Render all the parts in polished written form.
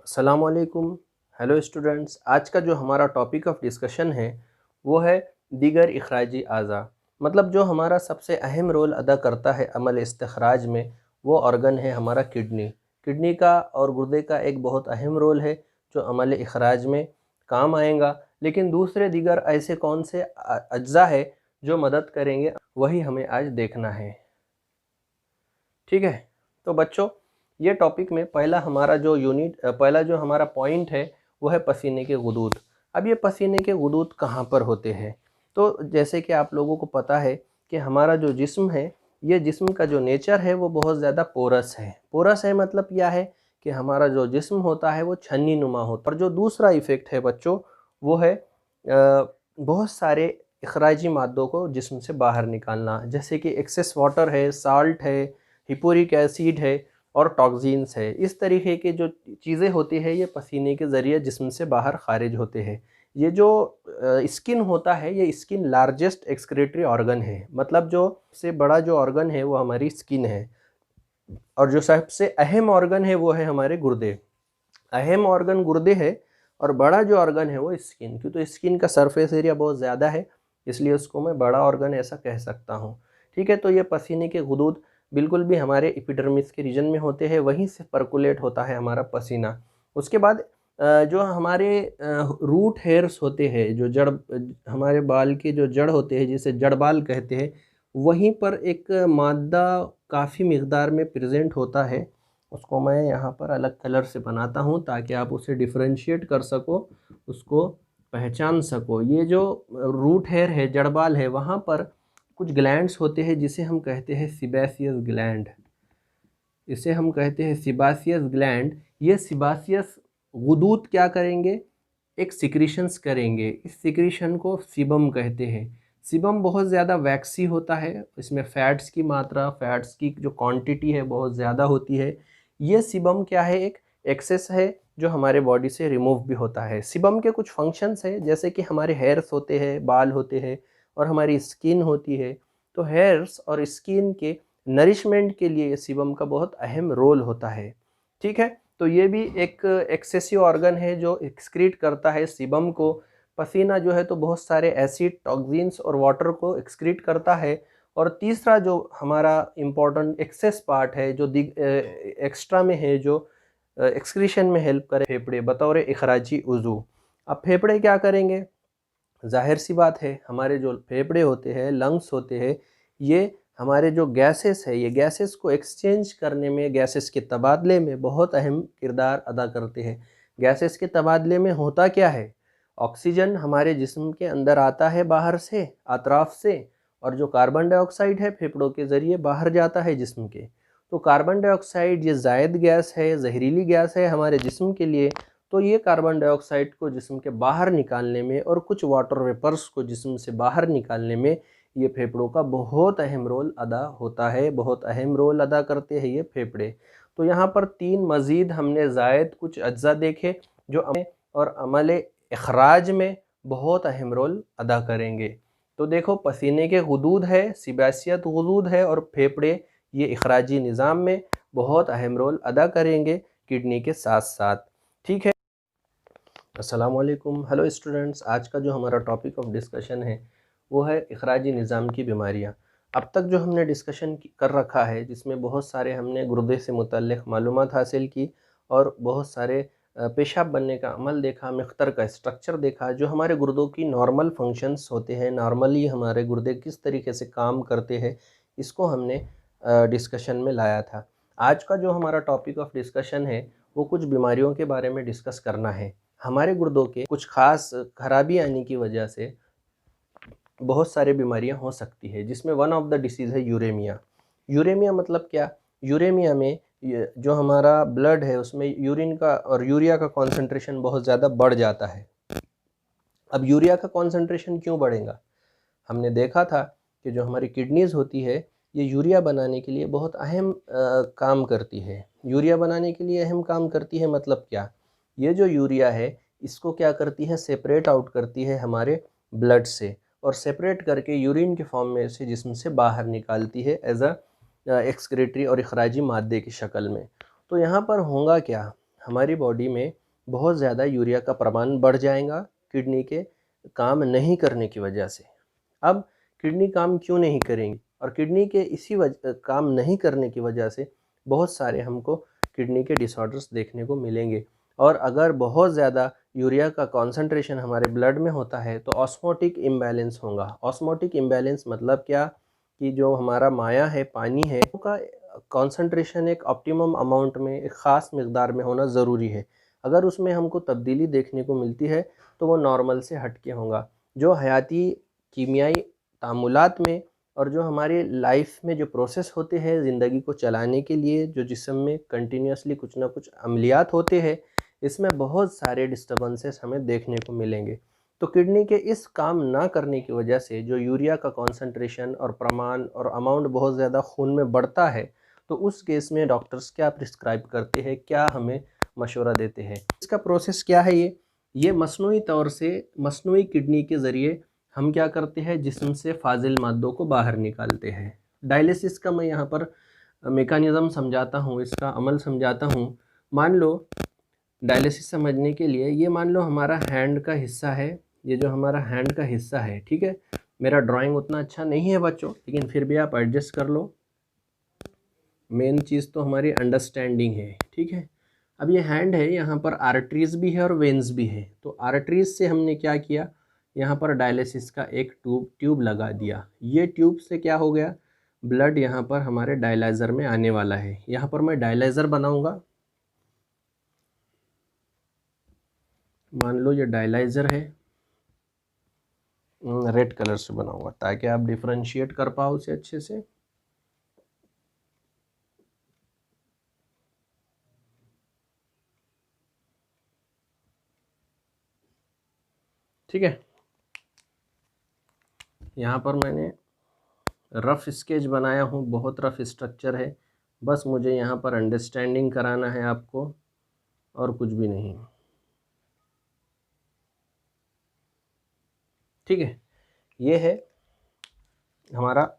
अस्सलामुअलैकुम। Hello students, आज का जो हमारा टॉपिक ऑफ डिस्कशन है वो है दीगर इखराजी अज़ा। मतलब जो हमारा सबसे अहम रोल अदा करता है अमल इस्तिखराज में, वो ऑर्गन है हमारा किडनी। किडनी का और गुर्दे का एक बहुत अहम रोल है जो अमल इखराज में काम आएगा। लेकिन दूसरे दीगर ऐसे कौन से अज्जा है जो मदद करेंगे, वही हमें आज देखना है। ठीक है, तो बच्चों, ये टॉपिक में पहला जो हमारा पॉइंट है वो है पसीने के गुदूद। अब ये पसीने के गुदूद कहाँ पर होते हैं? तो जैसे कि आप लोगों को पता है कि हमारा जो जिस्म है, ये जिस्म का जो नेचर है वो बहुत ज़्यादा पोरस है। पोरस है मतलब क्या है कि हमारा जो जिस्म होता है वो छन्नी नुमा होता है। और जो दूसरा इफ़ेक्ट है बच्चों, वो है बहुत सारे इखराजी मादों को जिस्म से बाहर निकालना, जैसे कि एक्सेस वाटर है, साल्ट है, हिपोरिक एसिड है और टॉक्सिन्स है। इस तरीके के जो चीज़ें होती है ये पसीने के ज़रिए जिस्म से बाहर खारिज होते हैं। ये जो स्किन होता है, ये स्किन लार्जेस्ट एक्सक्रीटरी ऑर्गन है। मतलब जो सबसे बड़ा जो ऑर्गन है वो हमारी स्किन है, और जो सबसे अहम ऑर्गन है वो है हमारे गुर्दे। अहम ऑर्गन गुर्दे है और बड़ा जो ऑर्गन है वो स्किन। क्यों? तो स्किन का सरफेस एरिया बहुत ज़्यादा है, इसलिए उसको मैं बड़ा ऑर्गन ऐसा कह सकता हूँ। ठीक है, तो ये पसीने के गुदूद बिल्कुल भी हमारे एपिडर्मिस के रीजन में होते हैं, वहीं से पर्कुलेट होता है हमारा पसीना। उसके बाद जो हमारे रूट हेयर्स होते हैं, जो जड़ हमारे बाल के जो जड़ होते हैं, जिसे जड़ बाल कहते हैं, वहीं पर एक मादा काफ़ी मिकदार में प्रेजेंट होता है। उसको मैं यहाँ पर अलग कलर से बनाता हूँ ताकि आप उसे डिफरेंशिएट कर सको, उसको पहचान सको। ये जो रूट हेयर है, जड़ बाल है, वहाँ पर कुछ ग्लैंड्स होते हैं जिसे हम कहते हैं सिबेसियस ग्लैंड। इसे हम कहते हैं सिबासियस ग्लैंड। ये सिबासियस गुदूद क्या करेंगे? एक सिक्रीशंस करेंगे। इस सिक्रीशन को सीबम कहते हैं। सीबम बहुत ज़्यादा वैक्सी होता है, इसमें फ़ैट्स की मात्रा, फ़ैट्स की जो क्वांटिटी है बहुत ज़्यादा होती है। ये सीबम क्या है? एक एक्सेस है जो हमारे बॉडी से रिमूव भी होता है। सीबम के कुछ फंक्शंस है, जैसे कि हमारे हेयर्स होते हैं, बाल होते हैं, और हमारी स्किन होती है। तो हेयर्स और स्किन के नरिशमेंट के लिए सीबम का बहुत अहम रोल होता है। ठीक है, तो ये भी एक एक्सेसिव ऑर्गन है जो एक्सक्रीट करता है सीबम को। पसीना जो है तो बहुत सारे एसिड, टॉक्सिन्स और वाटर को एक्सक्रीट करता है। और तीसरा जो हमारा इम्पोर्टेंट एक्सेस पार्ट है, जो एक्स्ट्रा में है, जो एक्सक्रीशन में हेल्प करे, फेफड़े बतौर इखराजी उज़ू। अब फेफड़े क्या करेंगे? जाहिर सी बात है, हमारे जो फेफड़े होते हैं, लंग्स होते हैं, ये हमारे जो गैसेस है, ये गैसेस को एक्सचेंज करने में, गैसेस के तबादले में बहुत अहम किरदार अदा करते हैं। गैसेस के तबादले में होता क्या है? ऑक्सीजन हमारे जिस्म के अंदर आता है बाहर से, अतराफ से, और जो कार्बन डाइऑक्साइड है फेफड़ों के ज़रिए बाहर जाता है जिस्म के। तो कार्बन डाइऑक्साइड ये जायद गैस है, जहरीली गैस है हमारे जिस्म के लिए। तो ये कार्बन डाइऑक्साइड को जिस्म के बाहर निकालने में और कुछ वाटर वेपर्स को जिस्म से बाहर निकालने में ये फेफड़ों का बहुत अहम रोल अदा होता है, बहुत अहम रोल अदा करते हैं ये फेफड़े। तो यहाँ पर तीन मज़ीद हमने ज़ायद कुछ अज्जा देखे जो और अमल इखराज में बहुत अहम रोल अदा करेंगे। तो देखो, पसीने के गुदूद है, सिबासियत गुदूद है, और फेफड़े ये इखराजी निज़ाम में बहुत अहम रोल अदा करेंगे किडनी के साथ साथ। ठीक है, अस्सलाम वालेकुम। हेलो स्टूडेंट्स, आज का जो हमारा टॉपिक ऑफ डिस्कशन है वो है इखराजी निज़ाम की बीमारियाँ। अब तक जो हमने डिस्कशन कर रखा है, जिसमें बहुत सारे हमने गुर्दे से मुतल्लिक़ मालूमात हासिल की और बहुत सारे पेशाब बनने का अमल देखा, मिख्तर का स्ट्रक्चर देखा, जो हमारे गुर्दों की नॉर्मल फंक्शंस होते हैं, नॉर्मली हमारे गुर्दे किस तरीके से काम करते हैं, इसको हमने डिस्कशन में लाया था। आज का जो हमारा टॉपिक ऑफ डिस्कशन है वो कुछ बीमारियों के बारे में डिस्कस करना है। हमारे गुर्दों के कुछ ख़ास खराबी आने की वजह से बहुत सारी बीमारियां हो सकती है, जिसमें वन ऑफ द डिसीज़ है यूरेमिया। यूरेमिया मतलब क्या? यूरेमिया में जो हमारा ब्लड है उसमें यूरिन का और यूरिया का कॉन्सेंट्रेशन बहुत ज़्यादा बढ़ जाता है। अब यूरिया का कॉन्सेंट्रेशन क्यों बढ़ेगा? हमने देखा था कि जो हमारी किडनीज़ होती है, ये यूरिया बनाने के लिए बहुत अहम काम करती है। यूरिया बनाने के लिए अहम काम करती है मतलब क्या? ये जो यूरिया है, इसको क्या करती है? सेपरेट आउट करती है हमारे ब्लड से, और सेपरेट करके यूरिन के फॉर्म में से जिस्म से बाहर निकालती है एज एक्सक्रीटरी और इखराजी मादे की शक्ल में। तो यहाँ पर होगा क्या? हमारी बॉडी में बहुत ज़्यादा यूरिया का प्रमाण बढ़ जाएगा किडनी के काम नहीं करने की वजह से। अब किडनी काम क्यों नहीं करेंगी, और किडनी के इसी काम नहीं करने की वजह से बहुत सारे हमको किडनी के डिसऑर्डर्स देखने को मिलेंगे। और अगर बहुत ज़्यादा यूरिया का कॉन्सेंट्रेशन हमारे ब्लड में होता है तो ऑस्मोटिक इम्बैलेंस होगा। ऑस्मोटिक इम्बैलेंस मतलब क्या, कि जो हमारा माया है, पानी है, उसका कॉन्सेंट्रेशन एक ऑप्टिमम अमाउंट में, एक ख़ास मकदार में होना ज़रूरी है। अगर उसमें हमको तब्दीली देखने को मिलती है तो वो नॉर्मल से हट के होगा। जो हयाती कीमियाई तामुलात में और जो हमारे लाइफ में जो प्रोसेस होते हैं ज़िंदगी को चलाने के लिए, जो जिस्म में कंटिन्यूसली कुछ ना कुछ अमलियात होते हैं, इसमें बहुत सारे डिस्टर्बेंसेस हमें देखने को मिलेंगे। तो किडनी के इस काम ना करने की वजह से जो यूरिया का कॉन्सेंट्रेशन और प्रमाण और अमाउंट बहुत ज़्यादा खून में बढ़ता है, तो उस केस में डॉक्टर्स क्या प्रिस्क्राइब करते हैं, क्या हमें मशवरा देते हैं। इसका प्रोसेस क्या है, ये मसनूई तौर से मसनूई किडनी के ज़रिए हम क्या करते हैं, जिस्म से फाजिल मादों को बाहर निकालते हैं। डायलिसिस का मैं यहाँ पर मेकानिज़म समझाता हूँ, इसका अमल समझाता हूँ। मान लो डायलिसिस समझने के लिए, ये मान लो हमारा हैंड का हिस्सा है, ये जो हमारा हैंड का हिस्सा है, ठीक है। मेरा ड्राइंग उतना अच्छा नहीं है बच्चों, लेकिन फिर भी आप एडजस्ट कर लो। मेन चीज़ तो हमारी अंडरस्टैंडिंग है, ठीक है। अब ये हैंड है, यहाँ पर आर्टरीज़ भी है और वेन्स भी है। तो आर्टरीज़ से हमने क्या किया, यहाँ पर डायलिसिस का एक ट्यूब लगा दिया। ये ट्यूब से क्या हो गया, ब्लड यहाँ पर हमारे डायलाइज़र में आने वाला है। यहाँ पर मैं डायलाइज़र बनाऊँगा, मान लो ये डायलाइज़र है, रेड कलर से बनाऊँगा ताकि आप डिफ्रेंशिएट कर पाओ उसे अच्छे से। ठीक है, यहाँ पर मैंने रफ़ स्केच बनाया हूँ, बहुत रफ़ स्ट्रक्चर है। बस मुझे यहाँ पर अंडरस्टैंडिंग कराना है आपको, और कुछ भी नहीं। ठीक है, ये है हमारा।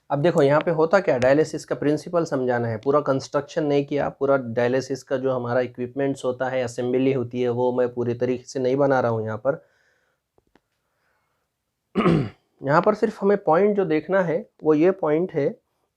अब देखो यहाँ पे होता क्या, डायलिसिस का प्रिंसिपल समझाना है, पूरा कंस्ट्रक्शन नहीं किया। पूरा डायलिसिस का जो हमारा इक्विपमेंट्स होता है, असेंबली होती है, वो मैं पूरी तरीके से नहीं बना रहा हूँ यहाँ पर। यहाँ पर सिर्फ हमें पॉइंट जो देखना है वो ये पॉइंट है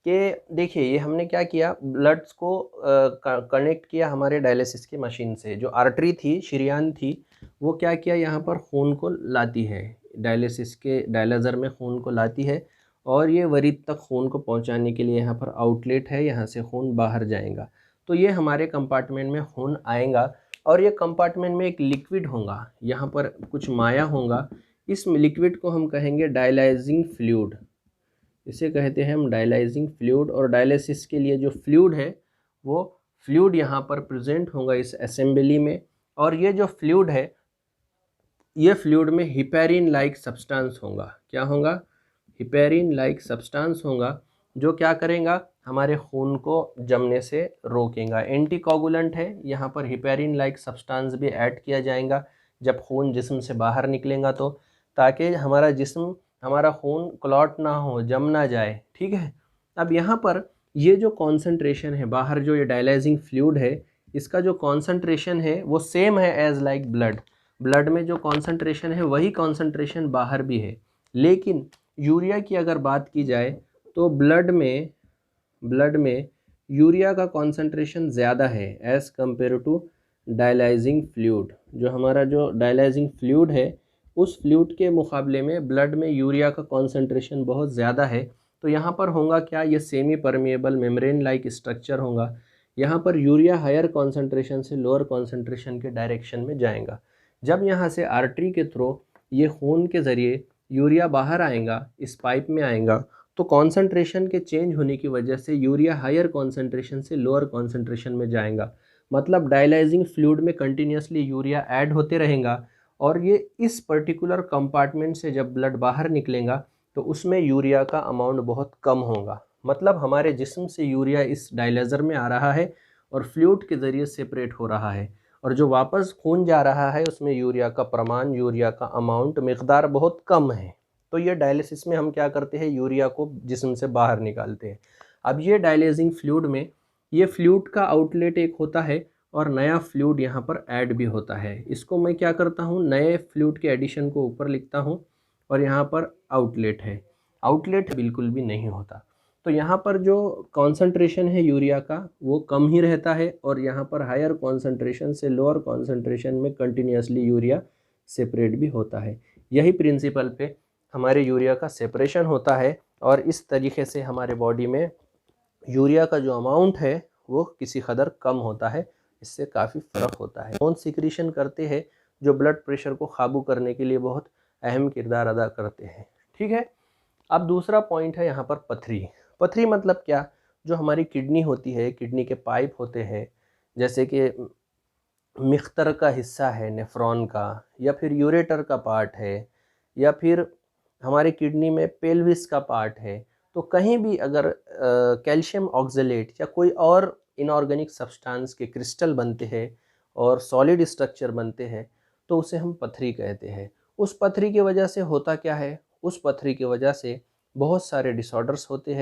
कि देखिए, ये हमने क्या किया, ब्लड्स को कनेक्ट किया हमारे डायलिसिस की मशीन से। जो आर्टरी थी, शरीयान थी, वो क्या किया, यहाँ पर खून को लाती है, डायलिसिस के डायलाइज़र में खून को लाती है, और ये वरीद तक खून को पहुँचाने के लिए यहाँ पर आउटलेट है, यहाँ से खून बाहर जाएगा। तो ये हमारे कंपार्टमेंट में खून आएगा, और ये कंपार्टमेंट में एक लिक्विड होगा, यहाँ पर कुछ माया होगा। इस लिक्विड को हम कहेंगे डायलाइजिंग फ्लूइड, इसे कहते हैं हम डायलाइजिंग फ्लूइड। और डायलिसिस के लिए जो फ्लूइड है, वो फ्लूइड यहाँ पर प्रेजेंट होगा इस असेंबली में। और ये जो फ्लूइड है, ये फ्लूइड में हिपेरिन लाइक सब्सटेंस होगा। क्या होगा, हिपेरिन लाइक सब्सटेंस होगा, जो क्या करेगा, हमारे खून को जमने से रोकेगा। एंटीकोगुलेंट है, यहाँ पर हिपेरिन लाइक सब्सटेंस भी ऐड किया जाएगा जब खून जिस्म से बाहर निकलेगा, तो ताकि हमारा जिस्म, हमारा खून क्लॉट ना हो, जम ना जाए। ठीक है, अब यहाँ पर ये जो कॉन्सेंट्रेशन है बाहर, जो ये डायलाइजिंग फ्लूइड है, इसका जो कॉन्सेंट्रेशन है वो सेम है एज लाइक ब्लड। ब्लड में जो कॉन्सेंट्रेशन है वही कॉन्सेंट्रेशन बाहर भी है। लेकिन यूरिया की अगर बात की जाए तो ब्लड में यूरिया का कॉन्सेंट्रेशन ज़्यादा है as compare to dialysing fluid. जो हमारा जो डायलाइजिंग फ्लूइड है, उस फ्लूइड के मुकाबले में ब्लड में यूरिया का कॉन्सेंट्रेशन बहुत ज़्यादा है। तो यहाँ पर होगा क्या, ये semi permeable membrane like structure होगा। यहाँ पर यूरिया हायर कॉन्सेंट्रेशन से लोअर कॉन्सेंट्रेशन के डायरेक्शन में जाएगा। जब यहाँ से आर्टरी के थ्रू ये खून के ज़रिए यूरिया बाहर आएगा, इस पाइप में आएगा, तो कॉन्सेंट्रेशन के चेंज होने की वजह से यूरिया हायर कॉन्सेंट्रेशन से लोअर कॉन्सेंट्रेशन में जाएगा। मतलब डायलाइजिंग फ्लूइड में कंटिन्यूसली यूरिया ऐड होते रहेगा, और ये इस पर्टिकुलर कंपार्टमेंट से जब ब्लड बाहर निकलेगा तो उसमें यूरिया का अमाउंट बहुत कम होगा। मतलब हमारे जिस्म से यूरिया इस डायलाइज़र में आ रहा है और फ्लूइड के ज़रिए सेपरेट हो रहा है, और जो वापस खून जा रहा है उसमें यूरिया का प्रमाण, यूरिया का अमाउंट, मिक़दार बहुत कम है। तो ये डायलिसिस में हम क्या करते हैं, यूरिया को जिस्म से बाहर निकालते हैं। अब ये डायलाइजिंग फ्लूइड में ये फ्लूइड का आउटलेट एक होता है और नया फ्लूइड यहाँ पर ऐड भी होता है। इसको मैं क्या करता हूँ, नए फ्लूइड के एडिशन को ऊपर लिखता हूँ और यहाँ पर आउटलेट है। आउटलेट बिल्कुल भी नहीं होता। तो यहाँ पर जो कॉन्सेंट्रेशन है यूरिया का वो कम ही रहता है और यहाँ पर हायर कॉन्सेंट्रेशन से लोअर कॉन्सेंट्रेशन में कंटिन्यूसली यूरिया सेपरेट भी होता है। यही प्रिंसिपल पे हमारे यूरिया का सेपरेशन होता है और इस तरीके से हमारे बॉडी में यूरिया का जो अमाउंट है वो किसी कदर कम होता है। इससे काफ़ी फ़र्क होता है। हार्मोन सिक्रीशन करते हैं जो ब्लड प्रेशर को काबू करने के लिए बहुत अहम किरदार अदा करते हैं। ठीक है, अब दूसरा पॉइंट है यहाँ पर पथरी। पथरी मतलब क्या, जो हमारी किडनी होती है, किडनी के पाइप होते हैं, जैसे कि मिख्तर का हिस्सा है नेफ्रॉन का, या फिर यूरेटर का पार्ट है, या फिर हमारे किडनी में पेल्विस का पार्ट है, तो कहीं भी अगर कैल्शियम ऑक्जेलेट या कोई और इनऑर्गेनिक सब्सटेंस के क्रिस्टल बनते हैं और सॉलिड स्ट्रक्चर बनते हैं तो उसे हम पथरी कहते हैं। उस पथरी की वजह से होता क्या है, उस पथरी की वजह से बहुत सारे डिसऑर्डर्स होते हैं।